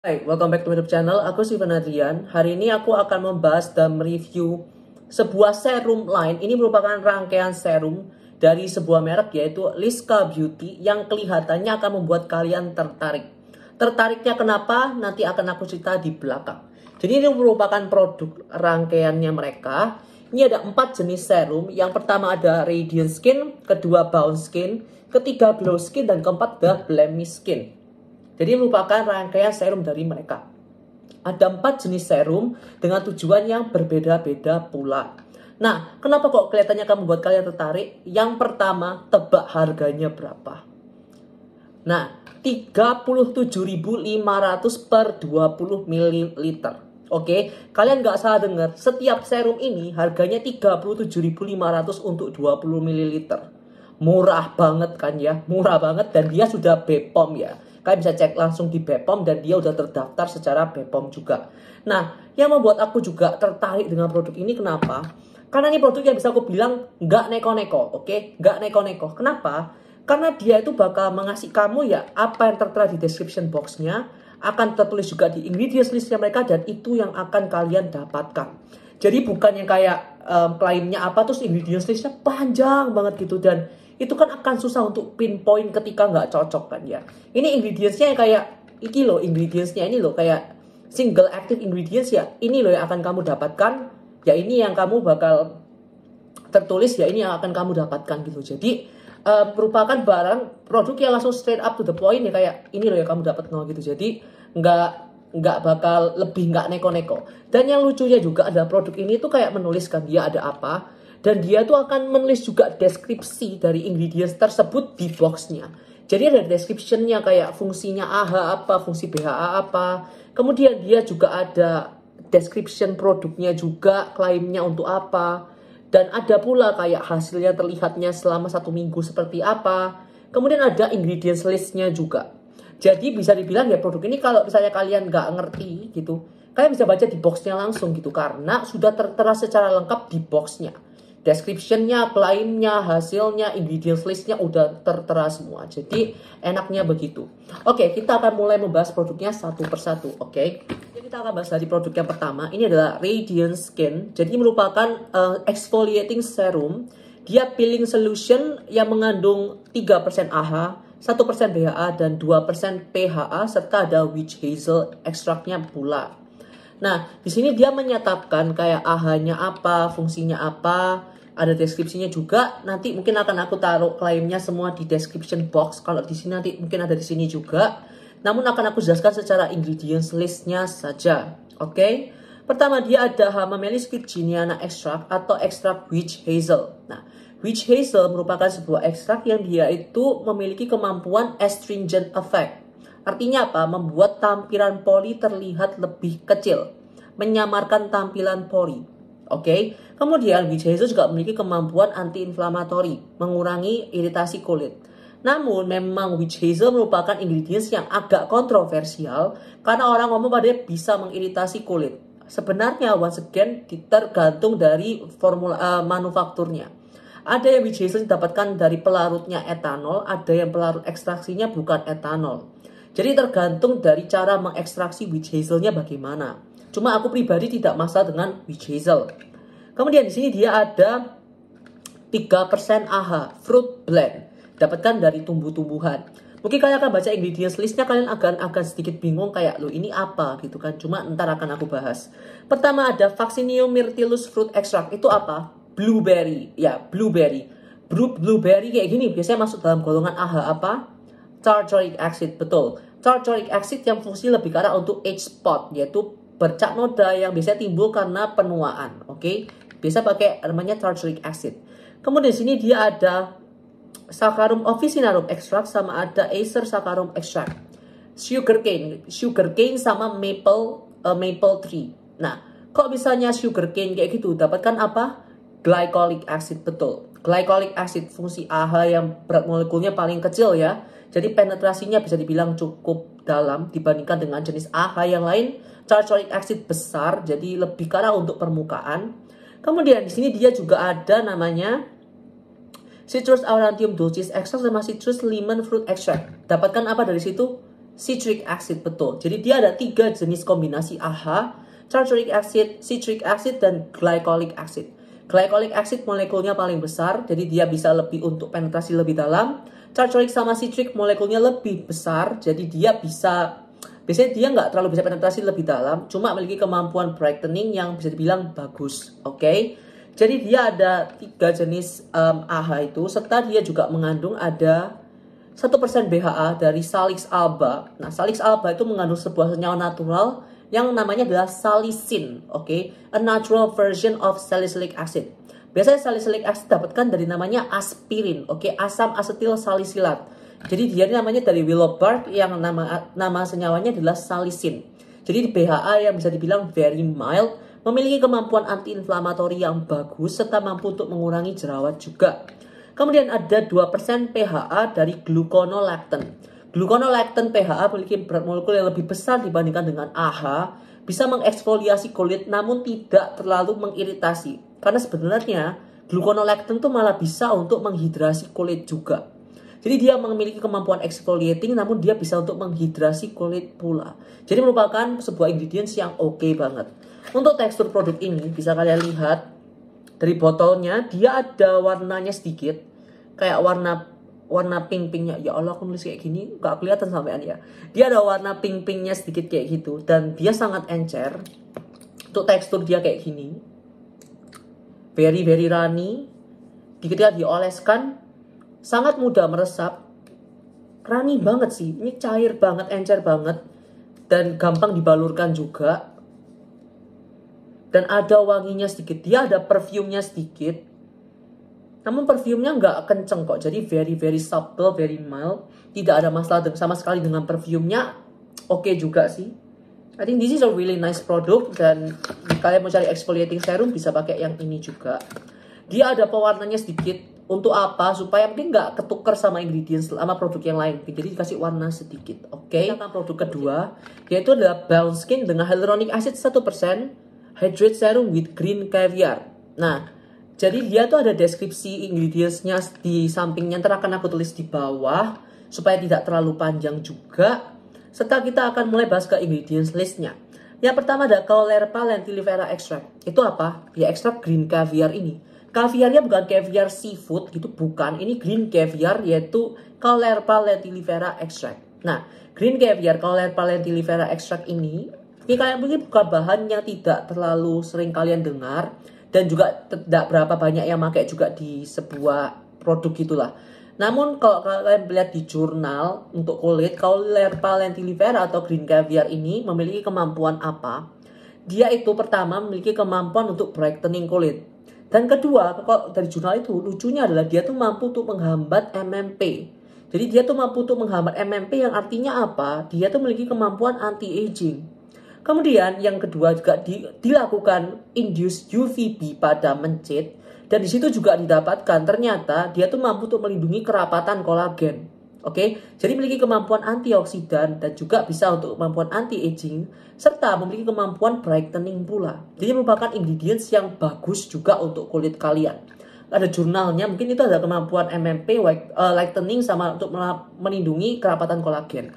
Hai, welcome back to my YouTube channel. Aku Steven Adrian. Hari ini aku akan membahas dan mereview sebuah serum line. Ini merupakan rangkaian serum dari sebuah merek yaitu Liska Beauty yang kelihatannya akan membuat kalian tertarik. Tertariknya kenapa? Nanti akan aku cerita di belakang. Jadi ini merupakan produk rangkaiannya mereka. Ini ada 4 jenis serum. Yang pertama ada Radiant Skin, kedua Bounce Skin, ketiga Glow Skin, dan keempat adalah Blemish Skin. Jadi merupakan rangkaian serum dari mereka. Ada 4 jenis serum dengan tujuan yang berbeda-beda pula. Nah, kenapa kok kelihatannya akan membuat kalian tertarik? Yang pertama, tebak harganya berapa? Nah, 37.500 per 20 ml. Oke, kalian nggak salah dengar. Setiap serum ini harganya 37.500 untuk 20 ml. Murah banget kan ya? Murah banget, dan dia sudah BPOM ya. Kalian bisa cek langsung di BPOM dan dia udah terdaftar secara BPOM juga. Nah, yang membuat aku juga tertarik dengan produk ini kenapa? Karena ini produk yang bisa aku bilang nggak neko-neko, oke? Nggak neko-neko. Kenapa? Karena dia itu bakal mengasih kamu ya apa yang tertera di description box-nya, akan tertulis juga di ingredients list-nya mereka, dan itu yang akan kalian dapatkan. Jadi bukan yang kayak klaimnya apa terus ingredients list-nya panjang banget gitu, dan itu kan akan susah untuk pinpoint ketika nggak cocok kan ya. Ini ingredients-nya yang kayak iki loh, ingredients-nya ini loh kayak single active ingredients ya. Ini loh yang akan kamu dapatkan. Ya ini yang kamu bakal tertulis ya, ini yang akan kamu dapatkan gitu. Jadi merupakan barang produk yang langsung straight up to the point ya, kayak ini loh yang kamu dapat no gitu. Jadi nggak bakal lebih nggak neko-neko. Dan yang lucunya juga ada produk ini tuh kayak menuliskan dia ada apa. Dan dia tuh akan menulis juga deskripsi dari ingredients tersebut di boxnya. Jadi ada description-nya kayak fungsinya AHA apa, fungsi BHA apa. Kemudian dia juga ada description produknya juga, klaimnya untuk apa. Dan ada pula kayak hasilnya terlihatnya selama 1 minggu seperti apa. Kemudian ada ingredients list-nya juga. Jadi bisa dibilang ya produk ini kalau misalnya kalian nggak ngerti gitu, kalian bisa baca di boxnya langsung gitu. Karena sudah tertera secara lengkap di boxnya. Description-nya, klaimnya, hasilnya, ingredients list-nya udah tertera semua. Jadi enaknya begitu. Oke, kita akan mulai membahas produknya satu persatu. Oke, jadi kita akan bahas dari produk yang pertama. Ini adalah Radiant Skin. Jadi merupakan exfoliating serum. Dia peeling solution yang mengandung 3% AHA, 1% BHA, dan 2% PHA, serta ada witch hazel ekstraknya pula. Nah, di sini dia menyatakan kayak AHA-nya apa, fungsinya apa, ada deskripsinya juga. Nanti mungkin akan aku taruh klaimnya semua di description box. Kalau di sini nanti mungkin ada di sini juga. Namun akan aku jelaskan secara ingredients list-nya saja. Oke. Pertama dia ada Hamamelis virginiana extract atau ekstrak witch hazel. Nah, witch hazel merupakan sebuah ekstrak yang dia itu memiliki kemampuan astringent effect. Artinya apa? Membuat tampilan pori terlihat lebih kecil, menyamarkan tampilan pori. Oke. Kemudian witch hazel juga memiliki kemampuan anti-inflamatori, mengurangi iritasi kulit. Namun memang witch hazel merupakan ingredients yang agak kontroversial karena orang ngomong pada bisa mengiritasi kulit. Sebenarnya once again tergantung dari formula manufakturnya. Ada yang witch hazel didapatkan dari pelarutnya etanol, ada yang pelarut ekstraksinya bukan etanol. Jadi tergantung dari cara mengekstraksi witch hazelnya bagaimana. Cuma aku pribadi tidak masalah dengan witch hazel. Kemudian di sini dia ada 3% AHA, fruit blend. Dapatkan dari tumbuh-tumbuhan. Mungkin kalian akan baca ingredients listnya, kalian akan sedikit bingung kayak lo ini apa gitu kan. Cuma ntar akan aku bahas. Pertama ada Vaccinium myrtillus fruit extract. Itu apa? Blueberry. Ya, blueberry. Blueberry kayak gini biasanya masuk dalam golongan AHA apa? Tartaric acid, betul. Tartaric acid yang fungsi lebih ke arah untuk age spot, yaitu bercak noda yang biasanya timbul karena penuaan. Oke, biasa pakai namanya tartaric acid. Kemudian di sini dia ada Saccharum officinarum extract sama ada Acer saccharum extract. Sugarcane sama maple tree. Nah, kok misalnya sugarcane kayak gitu, dapatkan apa? Glycolic acid, betul. Glycolic acid fungsi AHA yang berat molekulnya paling kecil ya. Jadi penetrasinya bisa dibilang cukup dalam dibandingkan dengan jenis AHA yang lain. Tartaric acid besar, jadi lebih ke arah untuk permukaan. Kemudian di sini dia juga ada namanya Citrus aurantium dulcis extract sama Citrus lemon fruit extract. Dapatkan apa dari situ? citric acid, betul. Jadi dia ada 3 jenis kombinasi AHA, tartaric acid, citric acid, dan glycolic acid. Glycolic acid molekulnya paling besar, jadi dia bisa lebih untuk penetrasi lebih dalam. Tartaric sama citric molekulnya lebih besar, jadi dia bisa, biasanya dia nggak terlalu bisa penetrasi lebih dalam, cuma memiliki kemampuan brightening yang bisa dibilang bagus, oke? Jadi dia ada 3 jenis AHA itu, serta dia juga mengandung ada 1% BHA dari Salix alba. Nah, Salix alba itu mengandung sebuah senyawa natural yang namanya adalah salicin, oke? A natural version of salicylic acid. Biasanya salicylic acid dapatkan dari namanya aspirin, oke? Asam asetil salisilat. Jadi dia namanya dari willow bark yang nama senyawanya adalah salicin. Jadi BHA yang bisa dibilang very mild, memiliki kemampuan anti-inflamatori yang bagus serta mampu untuk mengurangi jerawat juga. Kemudian ada 2% PHA dari gluconolactone. Gluconolactone PHA memiliki berat molekul yang lebih besar dibandingkan dengan AHA, bisa mengeksfoliasi kulit namun tidak terlalu mengiritasi. Karena sebenarnya gluconolactone itu malah bisa untuk menghidrasi kulit juga. Jadi dia memiliki kemampuan exfoliating namun dia bisa untuk menghidrasi kulit pula. Jadi merupakan sebuah ingredients yang oke banget. Untuk tekstur produk ini bisa kalian lihat dari botolnya, dia ada warnanya sedikit kayak warna pink-pinknya. Ya Allah, aku nulis kayak gini gak kelihatan sampean ya. Dia ada warna pink-pinknya sedikit kayak gitu. Dan dia sangat encer. Untuk tekstur dia kayak gini. Very runny. Ketika dioleskan, sangat mudah meresap. Runny banget sih. Ini cair banget, encer banget. Dan gampang dibalurkan juga. Dan ada wanginya sedikit. Dia ada perfumenya sedikit. Namun perfumenya nggak kenceng kok. Jadi very subtle, very mild. Tidak ada masalah sama sekali dengan perfumenya. Oke juga sih. I think this is a really nice product. Dan kalian mau cari exfoliating serum bisa pakai yang ini juga. Dia ada pewarnanya sedikit. Untuk apa? Supaya mungkin nggak ketukar sama ingredients sama produk yang lain. Jadi dikasih warna sedikit. Oke. Kita produk kedua. Yaitu adalah Bounce Skin dengan hyaluronic acid 1%. Hydrate serum with green caviar. Nah, jadi dia tuh ada deskripsi ingredientsnya di sampingnya, ntar akan aku tulis di bawah supaya tidak terlalu panjang juga. Serta kita akan mulai bahas ke ingredients listnya. Yang pertama ada Caulerpa lentilifera extract. Itu apa? Ya ekstrak green caviar ini. Caviarnya bukan caviar seafood gitu, bukan. Ini green caviar yaitu Caulerpa lentilifera extract. Nah, green caviar Caulerpa lentilifera extract ini kalian mungkin bukan bahan yang tidak terlalu sering kalian dengar. Dan juga tidak berapa banyak yang pakai juga di sebuah produk gitulah. Namun kalau kalian lihat di jurnal untuk kulit, Caulerpa lentilifera atau green caviar ini memiliki kemampuan apa? Dia itu pertama memiliki kemampuan untuk brightening kulit. Dan kedua, kalau dari jurnal itu lucunya adalah dia tuh mampu untuk menghambat MMP. Jadi dia tuh mampu untuk menghambat MMP yang artinya apa? Dia tuh memiliki kemampuan anti-aging. Kemudian yang kedua juga dilakukan induce UVB pada mencit. Dan di situ juga didapatkan ternyata dia tuh mampu untuk melindungi kerapatan kolagen. Oke, jadi memiliki kemampuan antioksidan dan juga bisa untuk kemampuan anti-aging. Serta memiliki kemampuan brightening pula. Jadi merupakan ingredients yang bagus juga untuk kulit kalian. Ada jurnalnya, mungkin itu ada kemampuan MMP, lightening sama untuk melindungi kerapatan kolagen.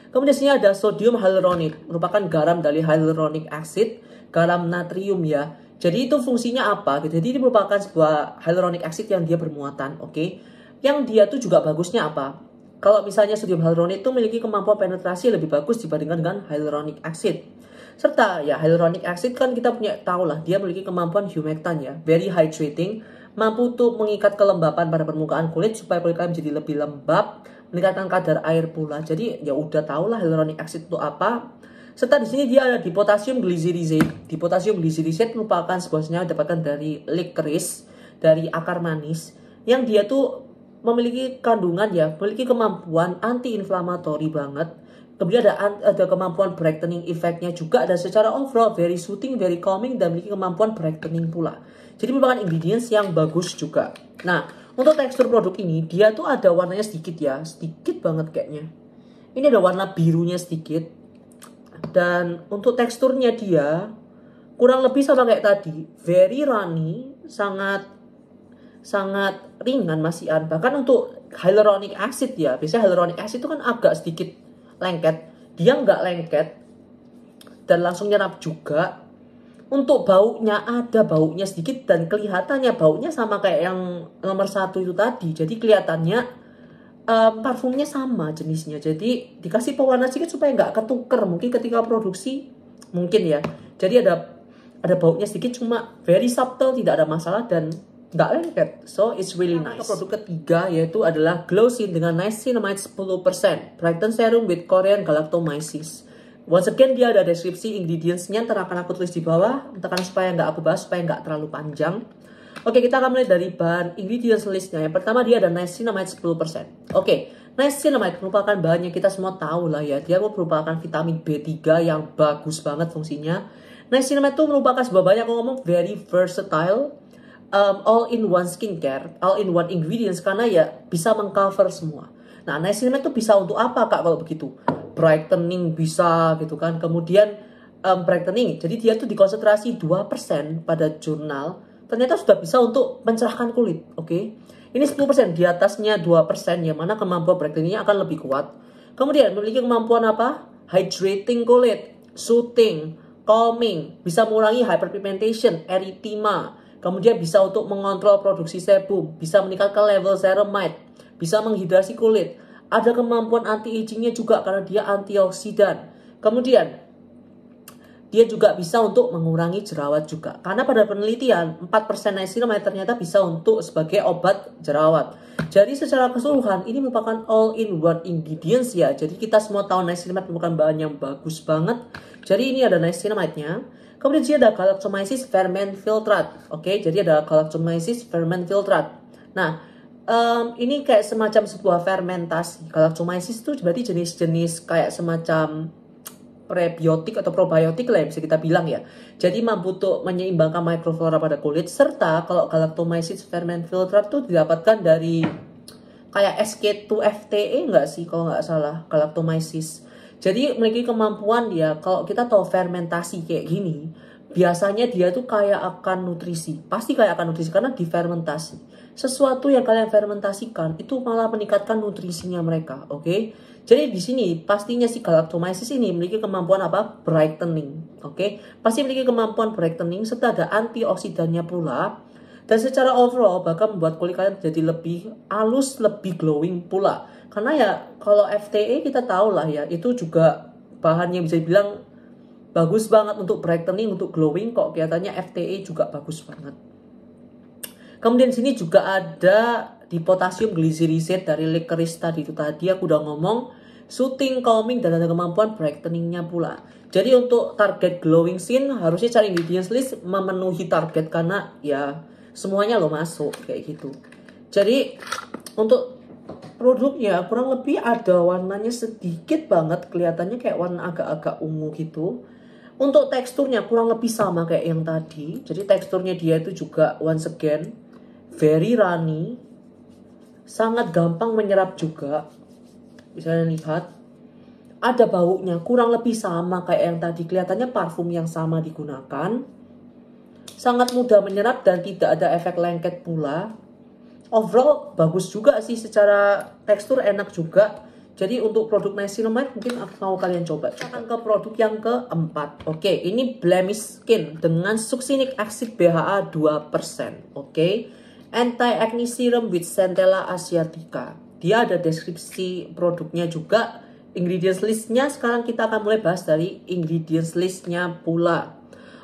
Kemudian sini ada sodium hyaluronate, merupakan garam dari hyaluronic acid, garam natrium ya. Jadi itu fungsinya apa? Jadi ini merupakan sebuah hyaluronic acid yang dia bermuatan, oke? Yang dia tuh juga bagusnya apa? Kalau misalnya sodium hyaluronate itu memiliki kemampuan penetrasi lebih bagus dibandingkan dengan hyaluronic acid. Serta ya hyaluronic acid kan kita punya tahu lah, dia memiliki kemampuan humectant ya, very hydrating, mampu untuk mengikat kelembapan pada permukaan kulit supaya kulit kalian menjadi lebih lembab, meningkatkan kadar air pula. Jadi ya udah tau lah hyaluronic acid itu apa. Serta di sini dia ada di potassium glycyrrhizate. Di potassium glycyrrhizate merupakan sebuah senyawa didapatkan dari licorice, dari akar manis, yang dia tuh memiliki kandungan ya, memiliki kemampuan anti-inflamatori banget. Kemudian ada kemampuan brightening effect-nya juga, dan secara overall very soothing, very calming, dan memiliki kemampuan brightening pula. Jadi merupakan ingredients yang bagus juga. Nah, untuk tekstur produk ini, dia tuh ada warnanya sedikit ya. Sedikit banget kayaknya. Ini ada warna birunya sedikit. Dan untuk teksturnya dia, kurang lebih sama kayak tadi. Very runny, sangat ringan masihan. Bahkan untuk hyaluronic acid ya. Biasanya hyaluronic acid itu kan agak sedikit lengket, dia nggak lengket dan langsung nyerap juga. Untuk baunya, ada baunya sedikit dan kelihatannya baunya sama kayak yang nomor 1 itu tadi. Jadi kelihatannya parfumnya sama jenisnya. Jadi dikasih pewarna sedikit supaya nggak ketuker. Mungkin ketika produksi, mungkin ya. Jadi ada baunya sedikit, cuma very subtle, tidak ada masalah dan nggak lengket. So it's really nice. Produk ketiga yaitu adalah Glow Skin dengan Niacinamide 10%, Brighten Serum with Korean Galactomyces. Once again, dia ada deskripsi ingredients-nya, ntar akan aku tulis di bawah, karena supaya nggak aku bahas, supaya nggak terlalu panjang. Oke, kita akan mulai dari bahan ingredients listnya. Yang pertama, dia ada niacinamide 10%. Oke, niacinamide merupakan bahan yang kita semua tahu lah ya. Dia merupakan vitamin B3 yang bagus banget fungsinya. Niacinamide itu merupakan sebuah bahan yang aku ngomong very versatile, all-in-one skincare, all-in-one ingredients, karena ya bisa mengcover semua. Nah, niacinamide itu bisa untuk apa kak kalau begitu? Brightening bisa gitu kan. Kemudian brightening, jadi dia tuh dikonsentrasi 2% pada jurnal. Ternyata sudah bisa untuk mencerahkan kulit, oke? Ini 10%, di atasnya 2%, yang mana kemampuan brightening-nya akan lebih kuat. Kemudian memiliki kemampuan apa? Hydrating kulit, soothing, calming, bisa mengurangi hyperpigmentation, erythema. Kemudian bisa untuk mengontrol produksi sebum, bisa meningkatkan level ceramide, bisa menghidrasi kulit. Ada kemampuan anti-agingnya juga karena dia antioksidan. Kemudian dia juga bisa untuk mengurangi jerawat juga. Karena pada penelitian 4% niacinamide ternyata bisa untuk sebagai obat jerawat. Jadi secara keseluruhan ini merupakan all-in-one ingredients ya. Jadi kita semua tahu niacinamide merupakan bahan yang bagus banget. Jadi ini ada niacinamide-nya. Kemudian dia ada Galactomyces ferment filtrate. Oke, jadi ada Galactomyces ferment filtrate. Nah, ini kayak semacam sebuah fermentasi. Galactomyces itu berarti jenis-jenis kayak semacam prebiotik atau probiotik lah yang bisa kita bilang ya. Jadi mampu untuk menyeimbangkan mikroflora pada kulit. Serta kalau Galactomyces ferment filtrate itu didapatkan dari kayak SK2FTE nggak sih kalau nggak salah, Galactomyces. Jadi memiliki kemampuan dia, kalau kita tahu fermentasi kayak gini, biasanya dia tuh kayak akan nutrisi. Pasti kayak akan nutrisi karena difermentasi. Sesuatu yang kalian fermentasikan itu malah meningkatkan nutrisinya mereka, oke? Jadi di sini pastinya si Galactomyces ini memiliki kemampuan apa? Brightening, oke? Pasti memiliki kemampuan brightening serta ada antioksidannya pula. Dan secara overall bahkan membuat kulit kalian jadi lebih halus, lebih glowing pula. Karena ya kalau FTE kita tahu lah ya, itu juga bahan yang bisa dibilang bagus banget untuk brightening, untuk glowing. Kok kelihatannya FTE juga bagus banget. Kemudian di sini juga ada di potassium glycyrrhizate dari licorice tadi itu tadi aku udah ngomong, soothing, calming, dan ada kemampuan brightening-nya pula. Jadi untuk target glowing skin harusnya cari ingredients list memenuhi target karena ya semuanya lo masuk kayak gitu. Jadi untuk produknya kurang lebih ada warnanya sedikit banget, kelihatannya kayak warna agak-agak ungu gitu. Untuk teksturnya kurang lebih sama kayak yang tadi. Jadi teksturnya dia itu juga once again very runny, sangat gampang menyerap juga. Bisa lihat ada baunya kurang lebih sama kayak yang tadi, kelihatannya parfum yang sama digunakan. Sangat mudah menyerap dan tidak ada efek lengket pula. Overall bagus juga sih, secara tekstur enak juga. Jadi untuk produk niacinamide mungkin mau kalian coba. Kita akan ke produk yang keempat. Oke, ini Blemish Skin dengan Succinic Acid BHA 2%. Oke, Anti-Acne Serum with Centella Asiatica. Dia ada deskripsi produknya juga. Ingredients listnya sekarang kita akan mulai bahas dari ingredients listnya pula.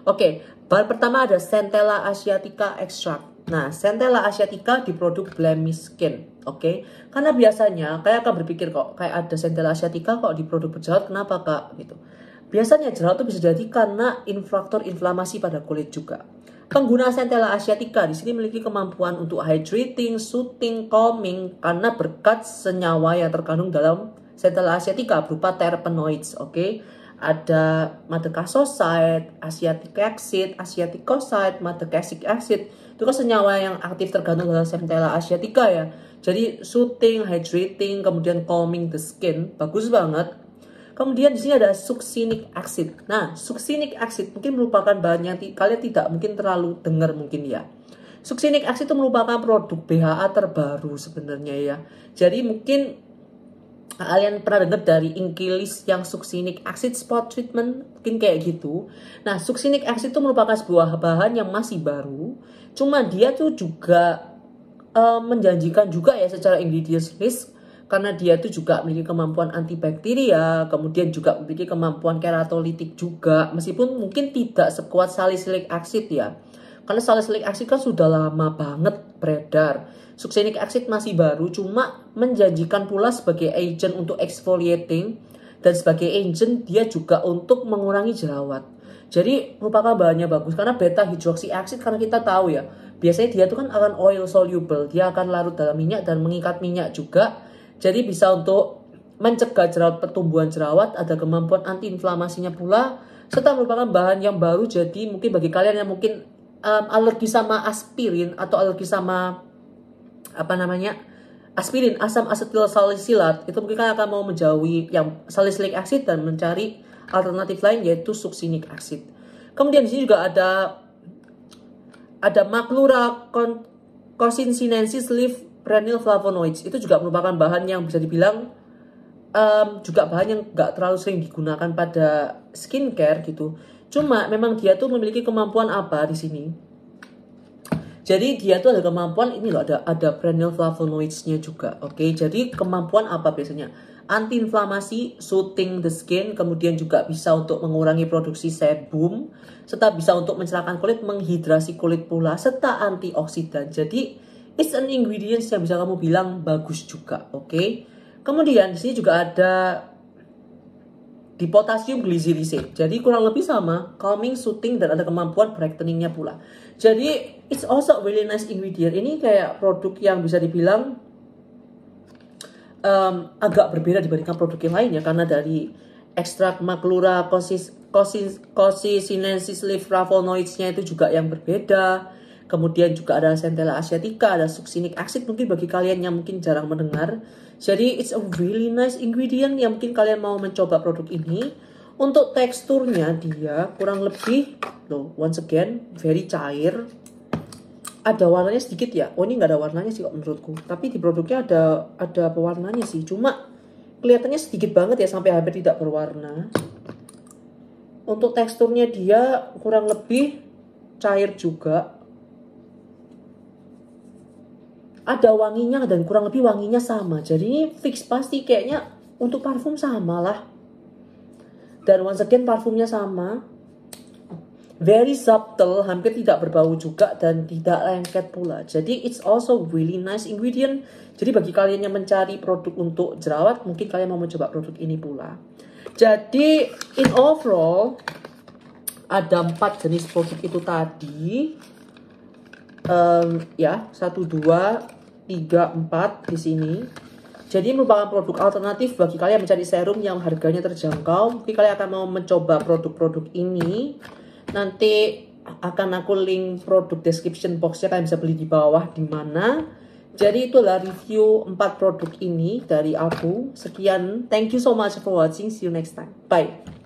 Oke, bahan pertama ada Centella Asiatica Extract. Nah, Centella Asiatica di produk Blemish Skin, oke? Karena biasanya kayak akan berpikir kok kayak ada Centella Asiatica kok di produk berjerawat, kenapa kak? Gitu. Biasanya jerawat itu bisa jadi karena faktor inflamasi pada kulit juga. Pengguna Centella Asiatica di sini memiliki kemampuan untuk hydrating, soothing, calming karena berkat senyawa yang terkandung dalam Centella Asiatica berupa terpenoids, oke? Ada madecassoside, acetic acid, aceticoside, madecasic acid. Itu kan senyawa yang aktif tergantung dalam Centella Asiatica ya. Jadi soothing, hydrating, kemudian calming the skin, bagus banget. Kemudian di sini ada succinic acid. Nah, succinic acid mungkin merupakan bahan yang kalian tidak mungkin terlalu dengar mungkin ya. Succinic acid itu merupakan produk BHA terbaru sebenarnya ya. Jadi mungkin Kalian pernah dengar dari Inkilis yang succinic acid spot treatment? Mungkin kayak gitu. Nah, succinic acid itu merupakan sebuah bahan yang masih baru. Cuma dia tuh juga menjanjikan juga ya secara ingredients list. Karena dia tuh juga memiliki kemampuan antibakteria. Kemudian juga memiliki kemampuan keratolitik juga. Meskipun mungkin tidak sekuat salicylic acid ya. Karena salicylic acid kan sudah lama banget beredar. Succinic acid masih baru, cuma menjanjikan pula sebagai agent untuk exfoliating dan sebagai agent dia juga untuk mengurangi jerawat. Jadi merupakan bahannya bagus karena beta hydroxy acid karena kita tahu ya, biasanya dia tuh kan akan oil soluble, dia akan larut dalam minyak dan mengikat minyak juga. Jadi bisa untuk mencegah jerawat, pertumbuhan jerawat, ada kemampuan antiinflamasinya pula, serta merupakan bahan yang baru. Jadi mungkin bagi kalian yang mungkin alergi sama aspirin atau alergi sama aspirin, asam asetil salisilat, itu mungkin kalian akan mau menjauhi yang salicylic acid dan mencari alternatif lain yaitu succinic acid. Kemudian di sini juga ada Maclura cosinsinensis leaf perennial flavonoids. Itu juga merupakan bahan yang bisa dibilang juga bahan yang nggak terlalu sering digunakan pada skincare gitu. Cuma memang dia tuh memiliki kemampuan apa di sini? Jadi dia tuh ada kemampuan ini loh, ada perennial flavonoids-nya juga. Oke, jadi kemampuan apa biasanya? Anti-inflamasi, soothing the skin, kemudian juga bisa untuk mengurangi produksi sebum, serta bisa untuk mencerahkan kulit, menghidrasi kulit pula, serta antioksidan. Jadi it's an ingredients yang bisa kamu bilang bagus juga. Oke. Kemudian di sini juga ada di potassium glycyrrhizate. Jadi kurang lebih sama, calming, soothing, dan ada kemampuan brightening-nya pula. Jadi it's also a really nice ingredient. Ini kayak produk yang bisa dibilang agak berbeda dibandingkan produk yang lain ya, karena dari ekstrak Maclura cosinsinensis leaf flavonoids-nya itu juga yang berbeda. Kemudian juga ada Centella asiatica, ada succinic acid mungkin bagi kalian yang mungkin jarang mendengar. Jadi it's a really nice ingredient yang mungkin kalian mau mencoba produk ini. Untuk teksturnya dia kurang lebih, loh, once again very cair. Ada warnanya sedikit ya. Oh, ini nggak ada warnanya sih kok menurutku. Tapi di produknya ada pewarnanya sih. Cuma kelihatannya sedikit banget ya, sampai hampir tidak berwarna. Untuk teksturnya dia kurang lebih cair juga. Ada wanginya dan kurang lebih wanginya sama. Jadi ini fix pasti kayaknya untuk parfum sama lah. Dan once again parfumnya sama. Very subtle, hampir tidak berbau juga dan tidak lengket pula. Jadi it's also really nice ingredient. Jadi bagi kalian yang mencari produk untuk jerawat, mungkin kalian mau mencoba produk ini pula. Jadi in overall ada 4 jenis produk itu tadi. Ya, 1, 2, 3, 4 di sini. Jadi merupakan produk alternatif bagi kalian mencari serum yang harganya terjangkau. Mungkin kalian akan mau mencoba produk-produk ini. Nanti akan aku link produk description boxnya, kalian bisa beli di bawah di mana. Jadi itulah review 4 produk ini dari aku. Sekian, thank you so much for watching. See you next time. Bye.